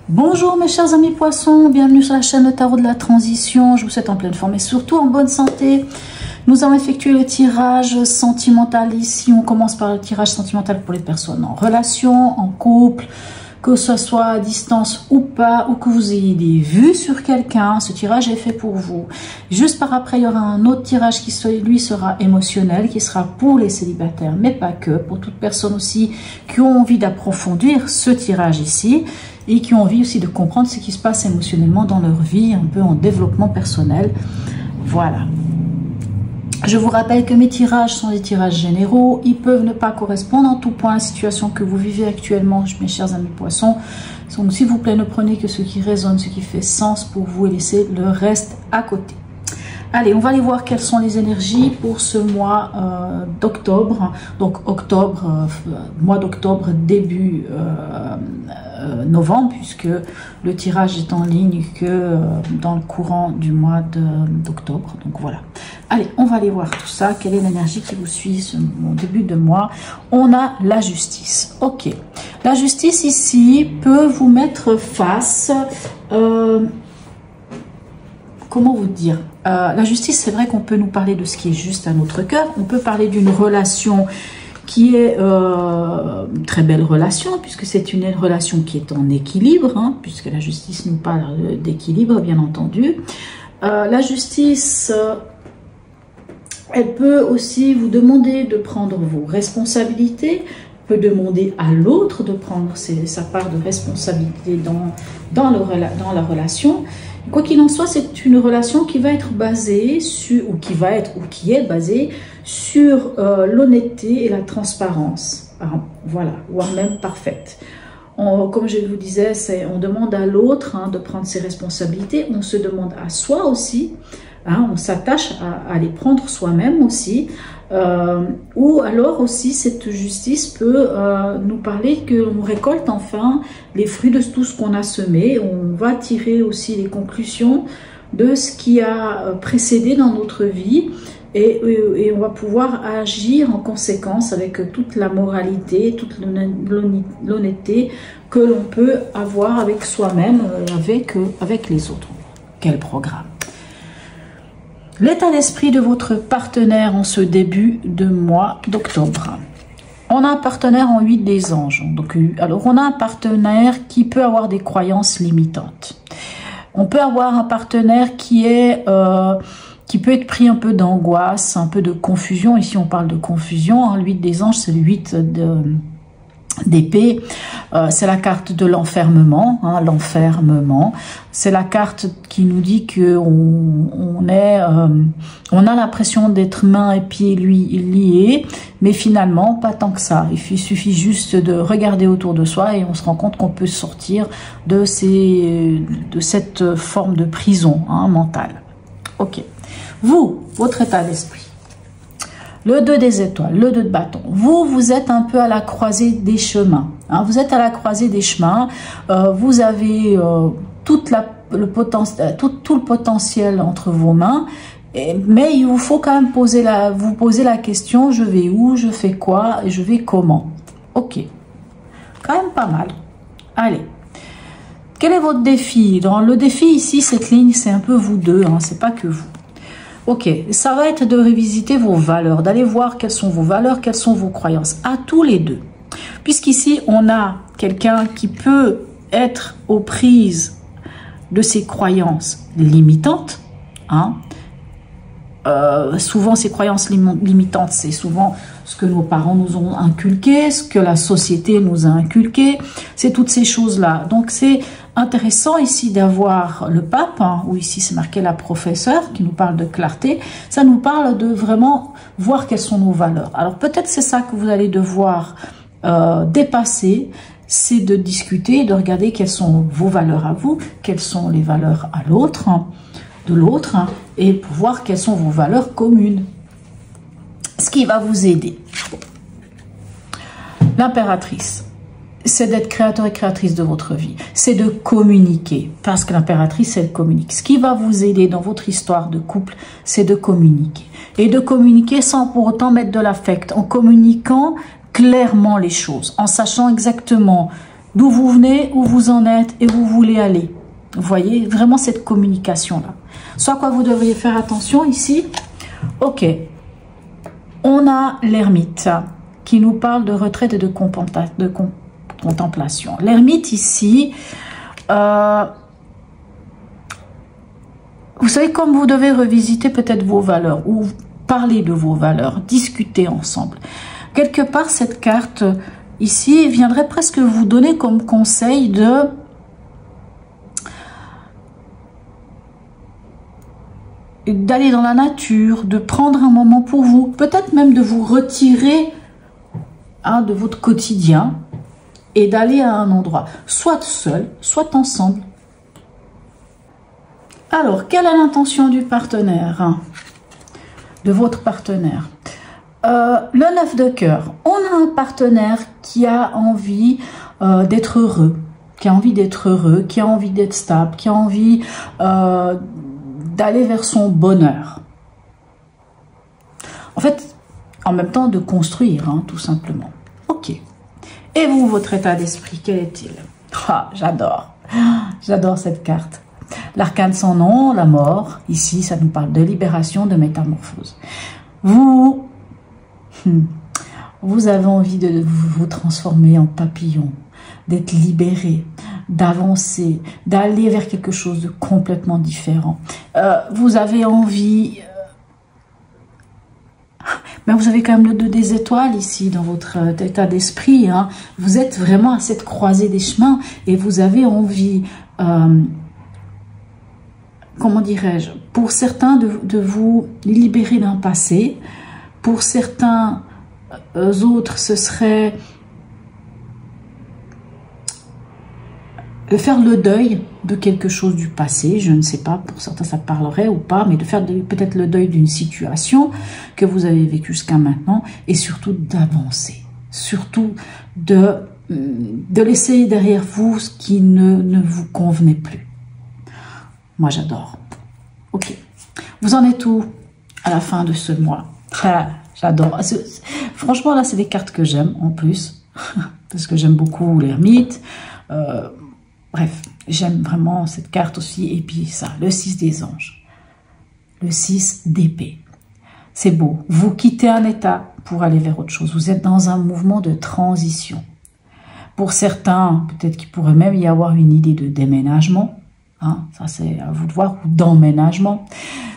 Bonjour mes chers amis poissons, bienvenue sur la chaîne Le Tarot de la Transition. Je vous souhaite en pleine forme et surtout en bonne santé. Nous allons effectuer le tirage sentimental ici. On commence par le tirage sentimental pour les personnes en relation, en couple, que ce soit à distance ou pas, ou que vous ayez des vues sur quelqu'un. Ce tirage est fait pour vous. Juste par après, il y aura un autre tirage qui lui sera émotionnel, qui sera pour les célibataires, mais pas que, pour toute personne aussi qui ont envie d'approfondir ce tirage ici et qui ont envie aussi de comprendre ce qui se passe émotionnellement dans leur vie, un peu en développement personnel. Voilà. Je vous rappelle que mes tirages sont des tirages généraux. Ils peuvent ne pas correspondre en tout point à la situation que vous vivez actuellement, mes chers amis poissons. Donc, s'il vous plaît, ne prenez que ce qui résonne, ce qui fait sens pour vous et laissez le reste à côté. Allez, on va aller voir quelles sont les énergies pour ce mois d'octobre. Donc, octobre, mois d'octobre, début novembre, puisque le tirage est en ligne que dans le courant du mois d'octobre. Donc, voilà. Allez, on va aller voir tout ça. Quelle est l'énergie qui vous suit au début de mois? On a la justice. Ok. La justice ici peut vous mettre face... comment vous dire, la justice, c'est vrai qu'on peut nous parler de ce qui est juste à notre cœur. On peut parler d'une relation qui est une très belle relation, puisque c'est une relation qui est en équilibre, hein, puisque la justice nous parle d'équilibre, bien entendu. La justice, elle peut aussi vous demander de prendre vos responsabilités, peut demander à l'autre de prendre sa part de responsabilité dans la relation. Quoi qu'il en soit, c'est une relation qui va être basée sur, ou qui est basée sur l'honnêteté et la transparence. Voilà, voire même parfaite. Comme je vous disais, on demande à l'autre de prendre ses responsabilités. On se demande à soi aussi. On s'attache à les prendre soi-même aussi. Ou alors aussi cette justice peut nous parler qu'on récolte enfin les fruits de tout ce qu'on a semé. On va tirer aussi les conclusions de ce qui a précédé dans notre vie et on va pouvoir agir en conséquence avec toute la moralité, toute l'honnêteté que l'on peut avoir avec soi-même, avec les autres. Quel programme! L'état d'esprit de votre partenaire en ce début de mois d'octobre. On a un partenaire en 8 des anges. Donc, alors, on a un partenaire qui peut avoir des croyances limitantes. On peut avoir un partenaire qui peut être pris un peu d'angoisse, un peu de confusion. Ici, on parle de confusion. Le 8 des anges, c'est le 8 d'épée. C'est la carte de l'enfermement, l'enfermement. C'est la carte qui nous dit que on a l'impression d'être mains et pieds liés, mais finalement pas tant que ça. Il suffit juste de regarder autour de soi et on se rend compte qu'on peut sortir de cette forme de prison mentale. Ok. Vous, votre état d'esprit. Le 2 des étoiles, le 2 de bâton. Vous êtes un peu à la croisée des chemins. Vous êtes à la croisée des chemins. Vous avez tout le potentiel entre vos mains. Mais il vous faut quand même vous poser la question, je vais où, je fais quoi et je vais comment. Ok. Quand même pas mal. Allez. Quel est votre défi? Dans le défi ici, cette ligne, c'est un peu vous deux. C'est pas que vous. Ok, ça va être de revisiter vos valeurs, d'aller voir quelles sont vos valeurs, quelles sont vos croyances, à tous les deux. Puisqu'ici, on a quelqu'un qui peut être aux prises de ses croyances limitantes. Souvent, ces croyances limitantes, c'est souvent ce que nos parents nous ont inculqué, ce que la société nous a inculqué, c'est toutes ces choses-là. Donc, c'est intéressant ici d'avoir le pape, où ici c'est marqué la professeure, qui nous parle de clarté. Ça nous parle de vraiment voir quelles sont nos valeurs. Alors, peut-être c'est ça que vous allez devoir dépasser, c'est de discuter, de regarder quelles sont vos valeurs à vous, quelles sont les valeurs à l'autre, de l'autre, et pour voir quelles sont vos valeurs communes. Ce qui va vous aider. L'impératrice. c'est d'être créateur et créatrice de votre vie. C'est de communiquer, parce que l'impératrice, elle communique. Ce qui va vous aider dans votre histoire de couple, c'est de communiquer. Et de communiquer sans pour autant mettre de l'affect, en communiquant clairement les choses, en sachant exactement d'où vous venez, où vous en êtes et où vous voulez aller. Vous voyez, vraiment cette communication-là. Soit quoi vous devriez faire attention ici. Ok, on a l'ermite qui nous parle de retraite et de contemplation. L'ermite ici, vous savez, comme vous devez revisiter peut-être vos valeurs ou parler de vos valeurs, discuter ensemble. Quelque part, cette carte ici viendrait presque vous donner comme conseil d'aller dans la nature, de prendre un moment pour vous, peut-être même de vous retirer de votre quotidien et d'aller à un endroit, soit seul, soit ensemble. Alors, quelle est l'intention du partenaire, de votre partenaire? Le 9 de cœur. On a un partenaire qui a envie d'être heureux, qui a envie d'être stable, qui a envie d'aller vers son bonheur. En fait, en même temps de construire, tout simplement. Ok. Et vous, votre état d'esprit, quel est-il? J'adore. J'adore cette carte. L'arcane sans nom, la mort. Ici, ça nous parle de libération, de métamorphose. Vous avez envie de vous transformer en papillon, d'être libéré, d'avancer, d'aller vers quelque chose de complètement différent. Vous avez envie... Mais vous avez quand même le 2 des étoiles ici dans votre état d'esprit. Vous êtes vraiment à cette croisée des chemins et vous avez envie, comment dirais-je, pour certains de vous libérer d'un passé. Pour certains autres, ce serait de faire le deuil de quelque chose du passé, je ne sais pas, pour certains ça parlerait ou pas, mais de faire peut-être le deuil d'une situation que vous avez vécue jusqu'à maintenant, et surtout d'avancer, surtout de laisser derrière vous ce qui ne vous convenait plus. Moi j'adore. Ok, vous en êtes où à la fin de ce mois? J'adore. Franchement là c'est des cartes que j'aime en plus, parce que j'aime beaucoup l'ermite. Bref, j'aime vraiment cette carte aussi. Et puis ça, le 6 des anges. Le 6 d'épée. C'est beau. Vous quittez un état pour aller vers autre chose. Vous êtes dans un mouvement de transition. Pour certains, peut-être qu'il pourrait même y avoir une idée de déménagement. Ça, c'est à vous de voir. Ou d'emménagement.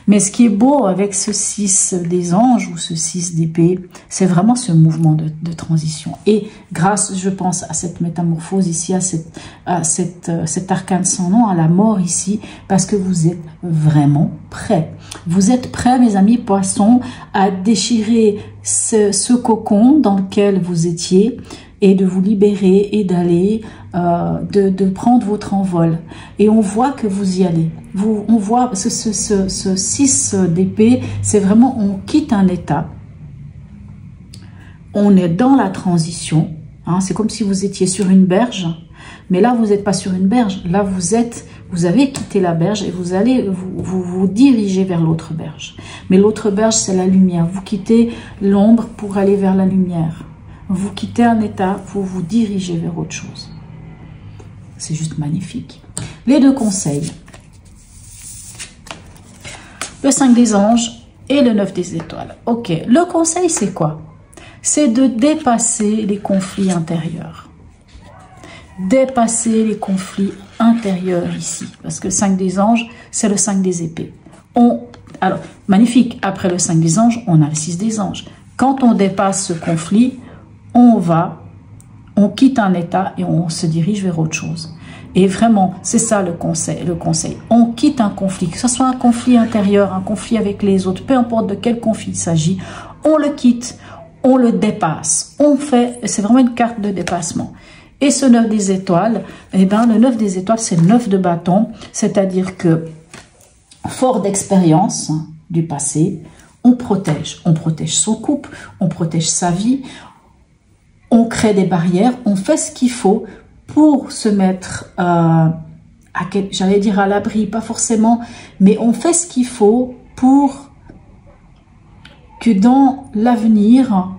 Mais ce qui est beau avec ce 6 des anges ou ce 6 d'épée, c'est vraiment ce mouvement de transition. Et grâce, je pense, à cette métamorphose ici, à cet arcane sans nom, à la mort ici, parce que vous êtes vraiment prêts. Vous êtes prêts, mes amis poissons, à déchirer ce cocon dans lequel vous étiez et de vous libérer et d'aller, de prendre votre envol. Et on voit que vous y allez. On voit ce 6 d'épée, c'est vraiment, on quitte un état. On est dans la transition. C'est comme si vous étiez sur une berge. Mais là, vous n'êtes pas sur une berge. Là, vous avez quitté la berge et vous allez vous diriger vers l'autre berge. Mais l'autre berge, c'est la lumière. Vous quittez l'ombre pour aller vers la lumière. Vous quittez un état, vous vous dirigez vers autre chose. C'est juste magnifique. Les 2 conseils. Le 5 des anges et le 9 des étoiles. Ok, le conseil c'est quoi? C'est de dépasser les conflits intérieurs. Dépasser les conflits intérieurs ici. Parce que le 5 des anges, c'est le 5 des épées. Alors, magnifique, après le 5 des anges, on a le 6 des anges. Quand on dépasse ce conflit, on quitte un état et on se dirige vers autre chose. Et vraiment, c'est ça le conseil. On quitte un conflit, que ce soit un conflit intérieur, un conflit avec les autres, peu importe de quel conflit il s'agit, on le quitte, on le dépasse. C'est vraiment une carte de dépassement. Et ce 9 des étoiles, le 9 des étoiles, c'est le 9 de bâton, c'est-à-dire que, fort d'expérience du passé, on protège son couple, on protège sa vie, on crée des barrières, on fait ce qu'il faut pour se mettre, j'allais dire à l'abri, pas forcément, mais on fait ce qu'il faut pour que dans l'avenir,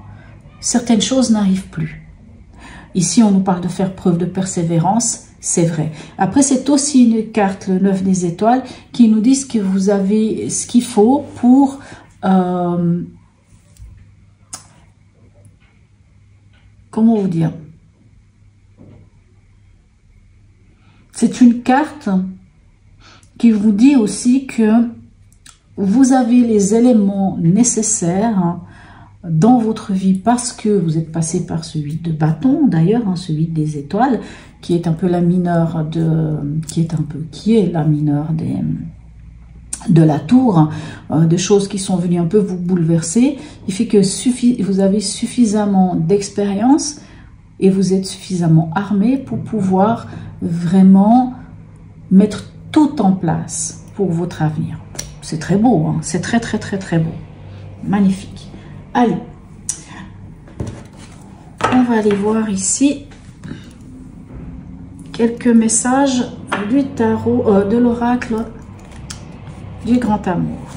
certaines choses n'arrivent plus. Ici, on nous parle de faire preuve de persévérance, c'est vrai. Après, c'est aussi une carte, le 9 des étoiles, qui nous dit que vous avez ce qu'il faut pour... comment vous dire? C'est une carte qui vous dit aussi que vous avez les éléments nécessaires dans votre vie parce que vous êtes passé par ce 8 de bâton, d'ailleurs, ce 8 des étoiles, qui est un peu la mineure qui est la mineure de la tour, des choses qui sont venues un peu vous bouleverser. Il fait que vous avez suffisamment d'expérience et vous êtes suffisamment armé pour pouvoir vraiment mettre tout en place pour votre avenir. C'est très beau, hein? C'est très très très très beau. Magnifique. Allez, on va aller voir ici quelques messages du tarot, de l'oracle du grand amour,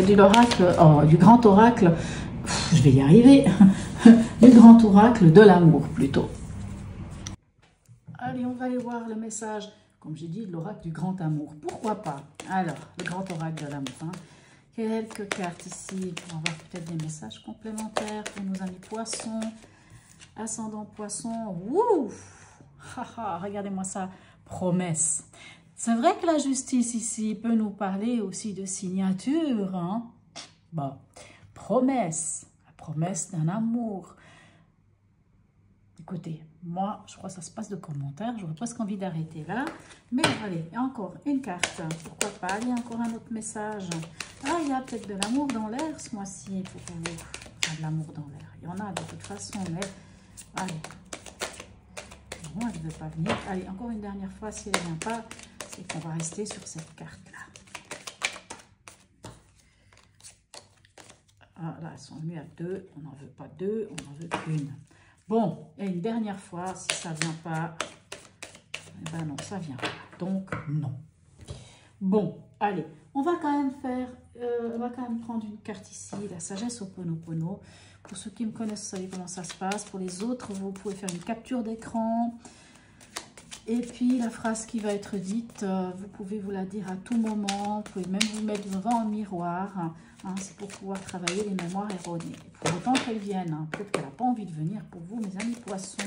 du grand oracle, je vais y arriver, du grand oracle de l'amour plutôt. Allez, on va aller voir le message, comme j'ai dit, de l'oracle du grand amour. Pourquoi pas? Alors, le grand oracle de l'amour. Hein. Quelques cartes ici. On va voir peut-être des messages complémentaires pour nos amis poissons. Ascendant poisson. Wouh! Regardez-moi ça. Promesse. C'est vrai que la justice ici peut nous parler aussi de signature. Hein? Bon, promesse. La promesse d'un amour. Écoutez, moi, je crois que ça se passe de commentaires. J'aurais presque envie d'arrêter là. Mais allez, encore une carte. Pourquoi pas? Il y a encore un autre message. Ah, il y a peut-être de l'amour dans l'air ce mois-ci pour vous. Enfin, de l'amour dans l'air. Il y en a de toute façon, mais... Allez. Non, elle ne veut pas venir. Allez, encore une dernière fois, si elle ne vient pas, c'est qu'on va rester sur cette carte-là. Ah, là, elles sont venues à deux. On n'en veut pas deux, on n'en veut qu'une. Bon, et une dernière fois, si ça ne vient pas, eh ben non, ça vient pas. Donc, non. Bon, allez, on va quand même prendre une carte ici, la sagesse Ho'oponopono. Pour ceux qui me connaissent, vous savez comment ça se passe. Pour les autres, vous pouvez faire une capture d'écran. Et puis, la phrase qui va être dite, vous pouvez vous la dire à tout moment. Vous pouvez même vous mettre devant un miroir. Hein, c'est pour pouvoir travailler les mémoires erronées. Pour autant qu'elles viennent. Hein, peut-être qu'elle n'a pas envie de venir pour vous, mes amis poissons.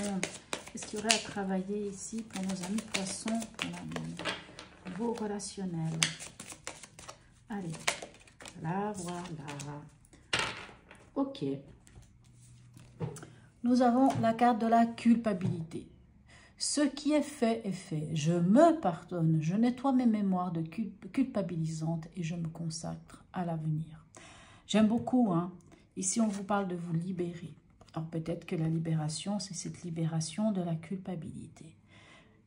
Qu'est-ce qu'il y aurait à travailler ici pour nos amis poissons, pour le niveau relationnel? Allez, là, voilà. Ok. Nous avons la carte de la culpabilité. Ce qui est fait est fait. Je me pardonne, je nettoie mes mémoires de culpabilisantes et je me consacre à l'avenir. J'aime beaucoup, hein. Ici, on vous parle de vous libérer. Alors peut-être que la libération, c'est cette libération de la culpabilité.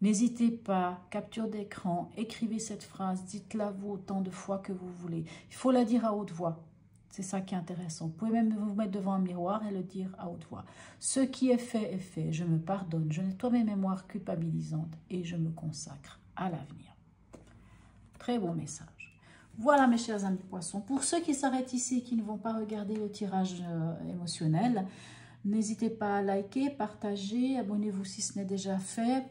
N'hésitez pas, capture d'écran, écrivez cette phrase, dites-la vous autant de fois que vous voulez. Il faut la dire à haute voix. C'est ça qui est intéressant. Vous pouvez même vous mettre devant un miroir et le dire à haute voix. Ce qui est fait est fait. Je me pardonne. Je nettoie mes mémoires culpabilisantes et je me consacre à l'avenir. Très bon message. Voilà mes chers amis poissons. Pour ceux qui s'arrêtent ici et qui ne vont pas regarder le tirage émotionnel, n'hésitez pas à liker, partager, abonnez-vous si ce n'est déjà fait.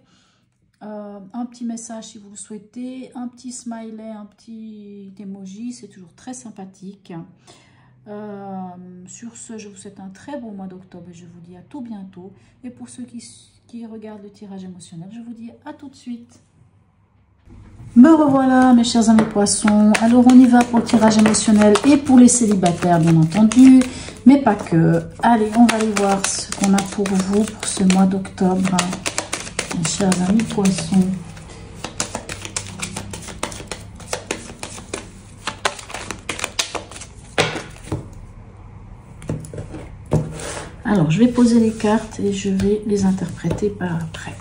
Un petit message si vous le souhaitez, un petit smiley, un petit emoji, c'est toujours très sympathique. Sur ce, je vous souhaite un très beau mois d'octobre et je vous dis à tout bientôt. Et pour ceux qui regardent le tirage émotionnel, je vous dis à tout de suite. Me revoilà mes chers amis poissons. Alors on y va pour le tirage émotionnel et pour les célibataires bien entendu, mais pas que. Allez, on va aller voir ce qu'on a pour vous pour ce mois d'octobre. Mes chers amis poissons. Alors, je vais poser les cartes et je vais les interpréter par après.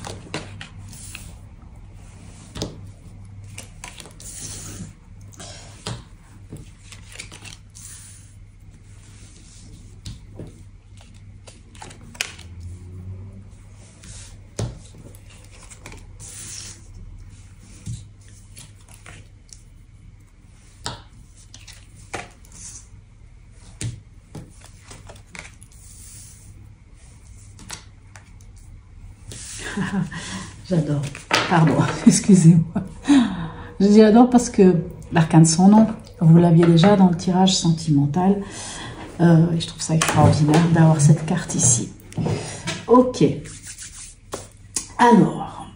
J'adore. Pardon, excusez-moi. Je dis j'adore parce que l'arcane sans nom, vous l'aviez déjà dans le tirage sentimental. Et je trouve ça extraordinaire d'avoir cette carte ici. Ok. Alors.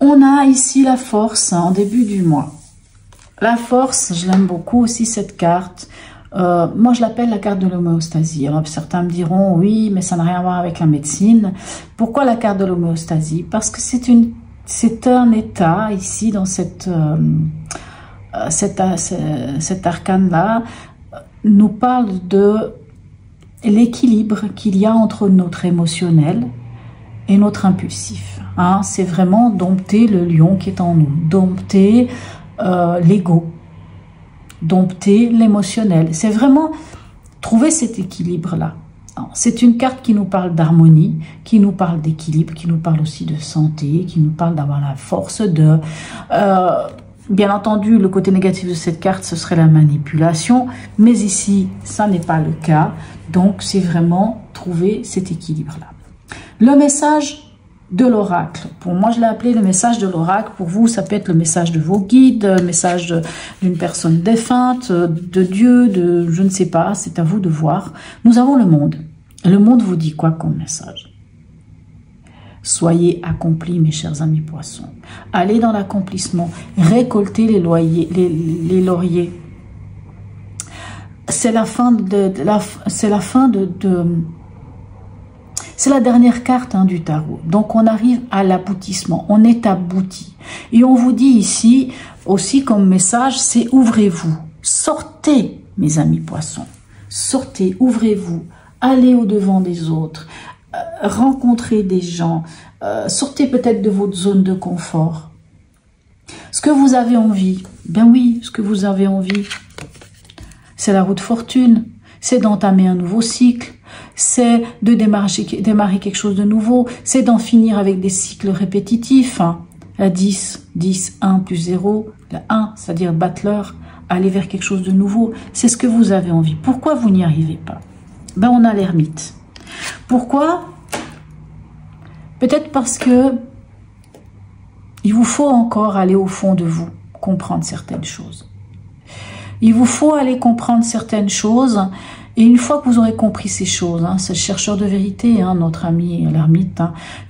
On a ici la force en début du mois. La force, je l'aime beaucoup aussi cette carte. Moi, je l'appelle la carte de l'homéostasie. Alors, certains me diront, oui, mais ça n'a rien à voir avec la médecine. Pourquoi la carte de l'homéostasie? Parce que c'est un état ici dans cet arcane-là nous parle de l'équilibre qu'il y a entre notre émotionnel et notre impulsif. Hein, c'est vraiment dompter le lion qui est en nous, dompter l'ego, dompter l'émotionnel. C'est vraiment trouver cet équilibre-là. C'est une carte qui nous parle d'harmonie, qui nous parle d'équilibre, qui nous parle aussi de santé, qui nous parle d'avoir la force de... bien entendu, le côté négatif de cette carte, ce serait la manipulation, mais ici, ça n'est pas le cas. Donc, c'est vraiment trouver cet équilibre-là. Le message de l'oracle. Pour moi, je l'ai appelé le message de l'oracle. Pour vous, ça peut être le message de vos guides, le message d'une personne défunte, de Dieu, de je ne sais pas. C'est à vous de voir. Nous avons le monde. Le monde vous dit quoi comme message? Soyez accomplis, mes chers amis poissons. Allez dans l'accomplissement. Récoltez les lauriers. C'est la fin c'est la dernière carte du tarot. Donc, on arrive à l'aboutissement. On est abouti. Et on vous dit ici, aussi comme message, c'est ouvrez-vous. Sortez, mes amis poissons. Sortez, ouvrez-vous. Allez au-devant des autres. Rencontrez des gens. Sortez peut-être de votre zone de confort. Ce que vous avez envie, ben oui, ce que vous avez envie, c'est la roue de fortune. C'est d'entamer un nouveau cycle. C'est de démarrer quelque chose de nouveau, c'est d'en finir avec des cycles répétitifs. La 10, 10, 1 plus 0, la 1, c'est-à-dire battleur, aller vers quelque chose de nouveau, c'est ce que vous avez envie. Pourquoi vous n'y arrivez pas? Ben, on a l'ermite. Pourquoi? Peut-être parce que il vous faut encore aller au fond de vous, comprendre certaines choses. Il vous faut aller comprendre certaines choses. Et une fois que vous aurez compris ces choses, ce chercheur de vérité, notre ami l'ermite,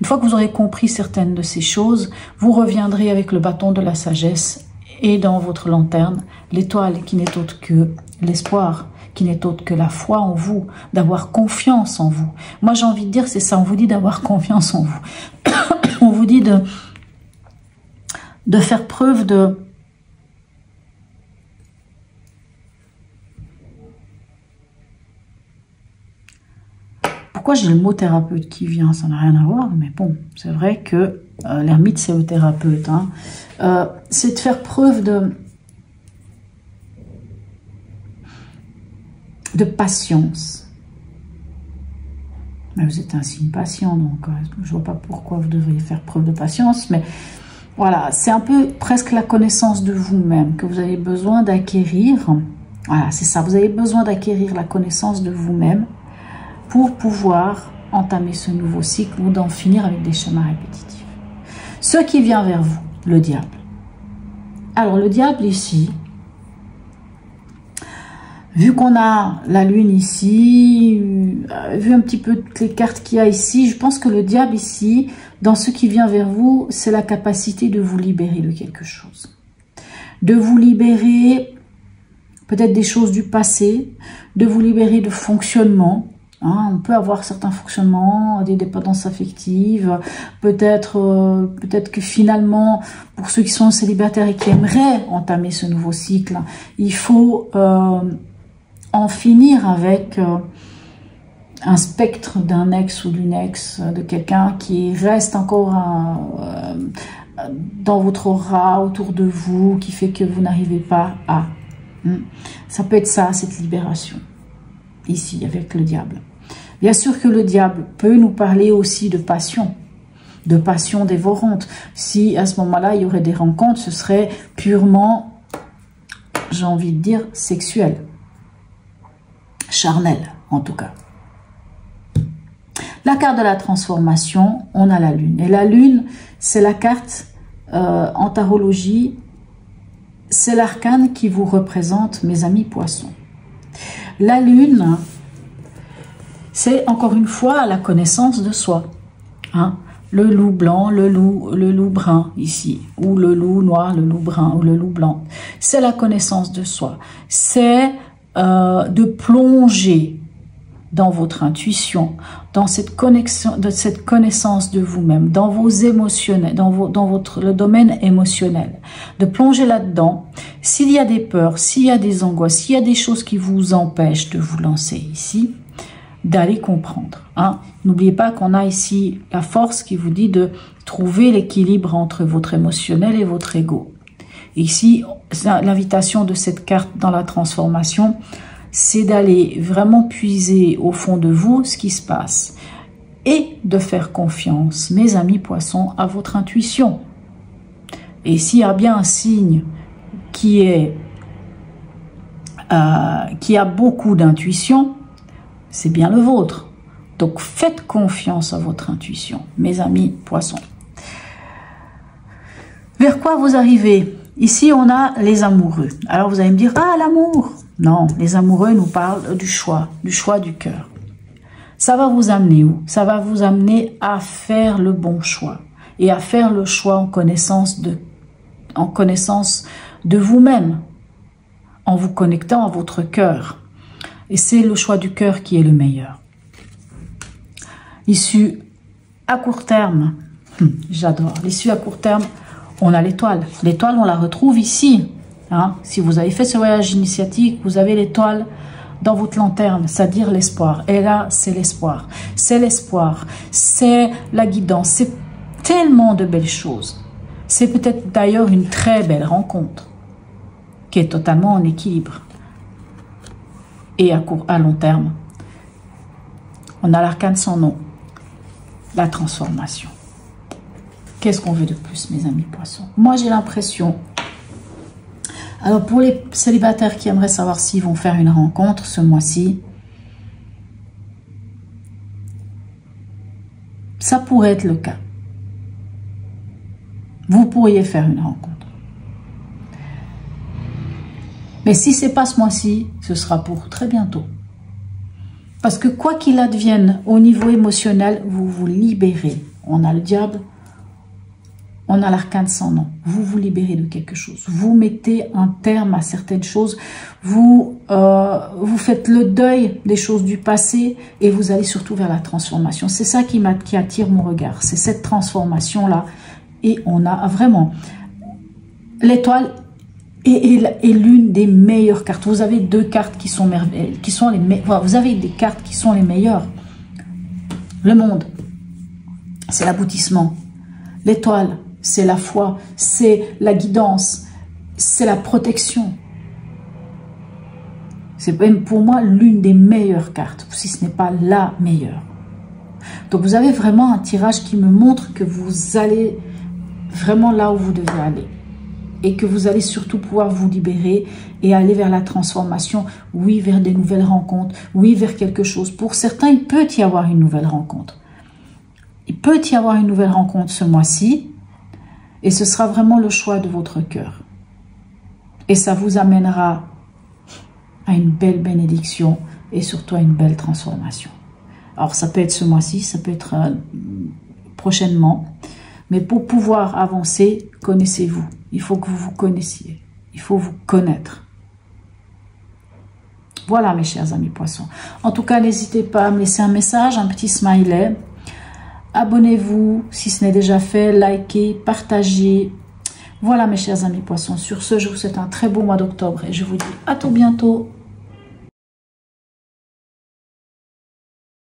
une fois que vous aurez compris certaines de ces choses, vous reviendrez avec le bâton de la sagesse et dans votre lanterne, l'étoile qui n'est autre que l'espoir, qui n'est autre que la foi en vous, d'avoir confiance en vous. Moi, j'ai envie de dire, c'est ça, on vous dit d'avoir confiance en vous. On vous dit de faire preuve de... Pourquoi j'ai le mot thérapeute qui vient? Ça n'a rien à voir, mais bon, c'est vrai que l'ermite, c'est le thérapeute. C'est de faire preuve de patience. Mais vous êtes un signe patient, donc je ne vois pas pourquoi vous devriez faire preuve de patience, mais voilà, c'est un peu presque la connaissance de vous-même que vous avez besoin d'acquérir. Voilà, c'est ça, vous avez besoin d'acquérir la connaissance de vous-même pour pouvoir entamer ce nouveau cycle ou d'en finir avec des schémas répétitifs. Ce qui vient vers vous, le diable. Alors, le diable ici, vu qu'on a la lune ici, vu un petit peu toutes les cartes qu'il y a ici, je pense que le diable ici, dans ce qui vient vers vous, c'est la capacité de vous libérer de quelque chose. De vous libérer peut-être des choses du passé, de vous libérer de fonctionnement. On peut avoir certains fonctionnements, des dépendances affectives, peut-être que finalement, pour ceux qui sont célibataires et qui aimeraient entamer ce nouveau cycle, il faut en finir avec un spectre d'un ex ou d'une ex, de quelqu'un qui reste encore dans votre aura, autour de vous, qui fait que vous n'arrivez pas à... Ça peut être ça, cette libération, ici, avec le diable. Bien sûr que le diable peut nous parler aussi de passion dévorante. Si à ce moment-là, il y aurait des rencontres, ce serait purement, j'ai envie de dire, sexuel, charnel. en tout cas. La carte de la transformation, on a la lune. Et la lune, c'est la carte en tarologie, c'est l'arcane qui vous représente, mes amis poissons. La lune, c'est encore une fois la connaissance de soi. Hein? Le loup blanc, le loup brun ici, ou le loup noir, le loup brun, ou le loup blanc. C'est la connaissance de soi. C'est de plonger dans votre intuition, dans cette connexion, de cette connaissance de vous-même, dans vos émotionnels, dans le domaine émotionnel, de plonger là-dedans. S'il y a des peurs, s'il y a des angoisses, s'il y a des choses qui vous empêchent de vous lancer ici, d'aller comprendre. Hein. N'oubliez pas qu'on a ici la force qui vous dit de trouver l'équilibre entre votre émotionnel et votre ego. Ici, l'invitation de cette carte dans la transformation, c'est d'aller vraiment puiser au fond de vous ce qui se passe et de faire confiance, mes amis poissons, à votre intuition. Et s'il y a bien un signe qui a beaucoup d'intuition, c'est bien le vôtre. Donc faites confiance à votre intuition, mes amis poissons. Vers quoi vous arrivez? Ici, on a les amoureux. Alors vous allez me dire, ah, l'amour. Non, les amoureux nous parlent du choix du cœur. Ça va vous amener où? Ça va vous amener à faire le bon choix et à faire le choix en connaissance de vous-même, en vous connectant à votre cœur. Et c'est le choix du cœur qui est le meilleur. L'issue à court terme, j'adore. L'issue à court terme, on a l'étoile. L'étoile, on la retrouve ici. Hein? Si vous avez fait ce voyage initiatique, vous avez l'étoile dans votre lanterne, c'est-à-dire l'espoir. Et là, c'est l'espoir. C'est l'espoir. C'est la guidance. C'est tellement de belles choses. C'est peut-être d'ailleurs une très belle rencontre qui est totalement en équilibre. Et à long terme, on a l'arcane sans nom, la transformation. Qu'est-ce qu'on veut de plus, mes amis poissons? Moi, j'ai l'impression... Alors, pour les célibataires qui aimeraient savoir s'ils vont faire une rencontre ce mois-ci, ça pourrait être le cas. Vous pourriez faire une rencontre. Mais si ce n'est pas ce mois-ci, ce sera pour très bientôt. Parce que quoi qu'il advienne au niveau émotionnel, vous vous libérez. On a le diable, on a l'arcane sans nom. Vous vous libérez de quelque chose. Vous mettez un terme à certaines choses. Vous faites le deuil des choses du passé et vous allez surtout vers la transformation. C'est ça qui attire mon regard. C'est cette transformation-là. Et on a vraiment... L'étoile est l'une des meilleures cartes. Vous avez deux cartes qui sont merveilleuses, vous avez des cartes qui sont les meilleures. Le monde, c'est l'aboutissement. L'étoile, c'est la foi, c'est la guidance, c'est la protection. C'est même pour moi l'une des meilleures cartes, si ce n'est pas la meilleure. Donc vous avez vraiment un tirage qui me montre que vous allez vraiment là où vous devez aller. Et que vous allez surtout pouvoir vous libérer et aller vers la transformation, oui, vers des nouvelles rencontres, oui, vers quelque chose. Pour certains, il peut y avoir une nouvelle rencontre. Il peut y avoir une nouvelle rencontre ce mois-ci, et ce sera vraiment le choix de votre cœur. Et ça vous amènera à une belle bénédiction et surtout à une belle transformation. Alors, ça peut être ce mois-ci, ça peut être prochainement, mais pour pouvoir avancer, connaissez-vous. Il faut que vous vous connaissiez. Il faut vous connaître. Voilà, mes chers amis poissons. En tout cas, n'hésitez pas à me laisser un message, un petit smiley. Abonnez-vous si ce n'est déjà fait. Likez, partagez. Voilà, mes chers amis poissons. Sur ce, je vous souhaite un très beau mois d'octobre et je vous dis à tout bientôt.